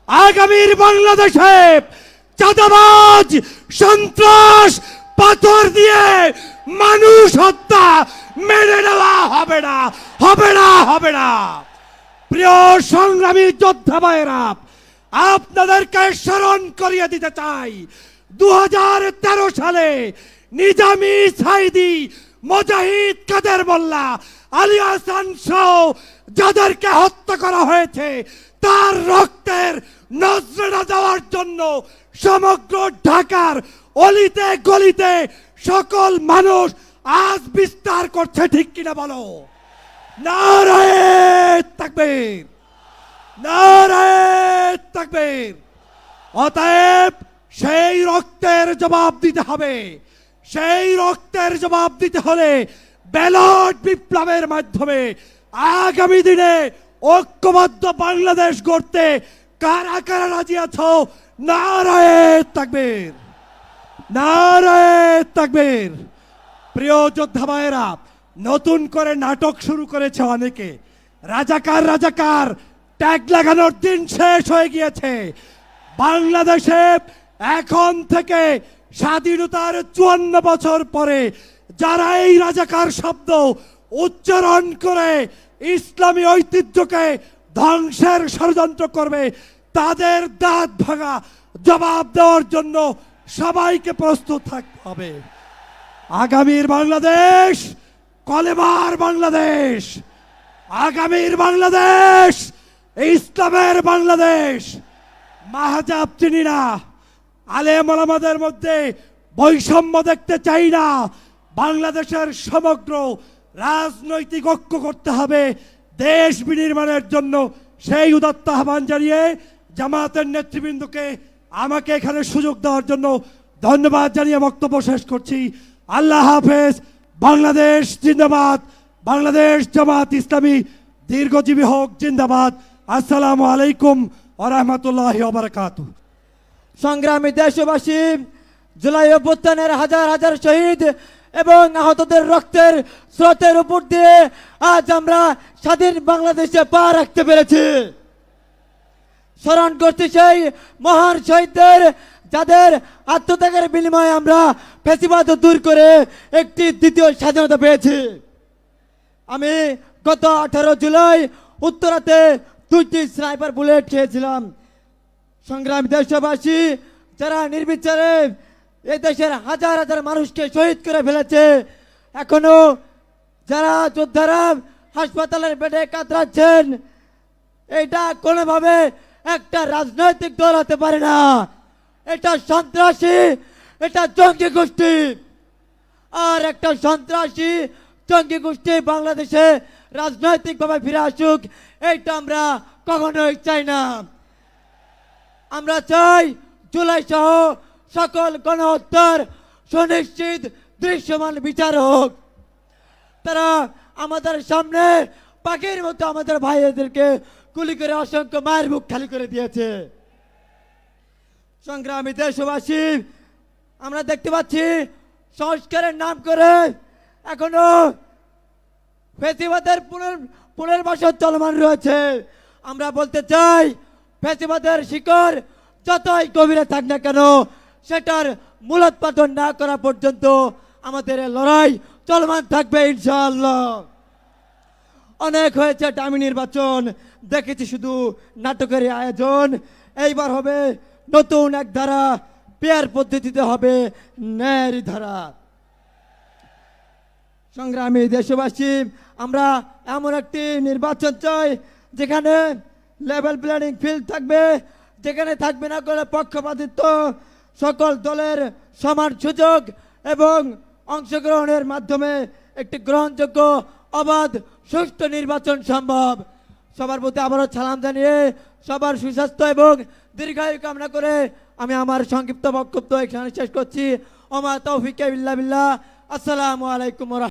আগামীর বাংলাদেশে চাঁদাবাজ, সন্ত্রাস, পাথর দিয়ে মানুষ হত্যা মেনে নেওয়া হবে না, হবে না, হবে না। প্রিয় সংগ্রামী যোদ্ধা ভাইয়েরা, আপনাদেরকে স্মরণ করিয়ে দিতে চাই 2013 সালে নিজামী, সাইদি, মুজাহিদ, কাদের মোল্লা, আলী হাসান সহ যাদেরকে হত্যা করা হয়েছে তার রক্তের নজরানা দেওয়ার জন্য সমগ্র ঢাকার অলিতে গলিতে সকল মানুষ আজ বিস্তার করছে, ঠিক কিনা বলো? নারায়ে তাকবীর, নারায়ে তাকবীর। অতএব সেই রক্তের জবাব দিতে হবে। সেই রক্তের জবাব দিতে হলে ব্যালট বিপ্লবের মাধ্যমে আগামী দিনে ঐক্যবদ্ধ বাংলাদেশ গড়তে কারা কারা রাজি আছো? নারায়ে তাকবীর, নারায়ে তাকবীর। প্রিয় যোদ্ধা ভাইয়েরা, নতুন করে নাটক শুরু করেছে অনেকে। রাজাকার রাজাকার ট্যাগ লাগানোর দিন শেষ হয়ে গিয়েছে। বাংলাদেশে এখন থেকে স্বাধীনতার 54 বছর পরে যারা এই রাজাকার শব্দ উচ্চারণ করে ইসলামী ঐতিহ্যকে ধ্বংসের ষড়যন্ত্র করবে, তাদের দাঁত ভাঙা জবাব দেওয়ার জন্য সবাইকে প্রস্তুত থাকতে হবে। আগামীর বাংলাদেশ কলেমার বাংলাদেশ, আগামীর বাংলাদেশ ইসলামের বাংলাদেশ। মাহজাব চিনি না, আলেম ওলামাদের মধ্যে বৈষম্য দেখতে চাই না। বাংলাদেশের সমগ্র রাজনৈতিক ঐক্য করতে হবে দেশ বিনির্মাণের জন্য। সেই উদাত্ত আহ্বান জানিয়ে জামাতের নেতৃবৃন্দকে আমাকে এখানে সুযোগ দেওয়ার জন্য ধন্যবাদ জানিয়ে বক্তব্য শেষ করছি। আল্লাহ হাফেজ। বাংলাদেশ জিন্দাবাদ, বাংলাদেশ জামাত ইসলামী দীর্ঘজীবী হোক, জিন্দাবাদ। আসসালামু আলাইকুম ওয়া রাহমাতুল্লাহি ওয়া বারাকাতুহু। সংগ্রামী দেশবাসী, জুলাই অভ্যুত্থানের হাজার হাজার শহীদ এবং আহতদের রক্তের স্রোতের উপর দিয়ে আজ আমরা স্বাধীন বাংলাদেশে পা রাখতে পেরেছি। স্মরণ করতে সেই মহান শহীদদের, যাদের আত্মত্যাগের বিনিময়ে আমরা ফ্যাসিবাদ দূর করে একটি দ্বিতীয় স্বাধীনতা পেয়েছি। আমি গত 18 জুলাই উত্তরাতে 2টি স্নাইপার বুলেট খেয়েছিলাম। সংগ্রামী দেশবাসী, যারা নির্বিচারে এই দেশের হাজার হাজার মানুষকে শহীদ করে ফেলেছে, এখনো যারা যোদ্ধারা হাসপাতালের বেডে কাতরাচ্ছেন, এটা কোনোভাবে একটা রাজনৈতিক দল হতে পারে না। এটা সন্ত্রাসী, এটা জঙ্গি গোষ্ঠী। আর একটা সন্ত্রাসী জঙ্গি গোষ্ঠী বাংলাদেশে রাজনৈতিকভাবে ফিরে আসুক, এইটা আমরা কখনোই চাই না। আমরা চাই জুলাই সহ সকল গণহত্যার সুনিশ্চিত দৃশ্যমান বিচার হোক। তারা আমাদের সামনে পাখির মতো আমাদের ভাইদেরকে গুলি করে অসংখ্য মায়ের বুক খালি করে দিয়েছে। সংগ্রামী দেশবাসী, আমরা দেখতে পাচ্ছি সংস্কারের নাম করে এখনো ফ্যাসিবাদের পুনর্বাসন চলমান রয়েছে। আমরা বলতে চাই, ফ্যাসিবাদের শিকড় যতই গভীরে থাক না কেন, সেটার মূলোৎপাটন না করা পর্যন্ত আমাদের লড়াই চলমান থাকবে ইনশাআল্লাহ। অনেক হয়েছে ডামি নির্বাচন, দেখেছি শুধু নাটকের আয়োজন। এইবার হবে নতুন এক ধারা, পেয়ার পদ্ধতিতে হবে ন্যায়ের ধারা। সংগ্রামী দেশবাসী, আমরা এমন একটি নির্বাচন চাই যেখানে লেভেল প্লেয়িং ফিল্ড থাকবে, যেখানে থাকবে না কোনো পক্ষপাতিত্ব, সকল দলের সমান সুযোগ এবং অংশগ্রহণের মাধ্যমে একটি গ্রহণযোগ্য, অবাধ, সুষ্ঠু নির্বাচন সম্ভব। সবার প্রতি আবারও সালাম জানিয়ে সবার সুস্বাস্থ্য এবং দীর্ঘায়ু কামনা করে আমি আমার সংক্ষিপ্ত বক্তব্য এখানে শেষ করছি। ওমা তৌফিক ইল্লা বিল্লাহ। আসসালামু আলাইকুম।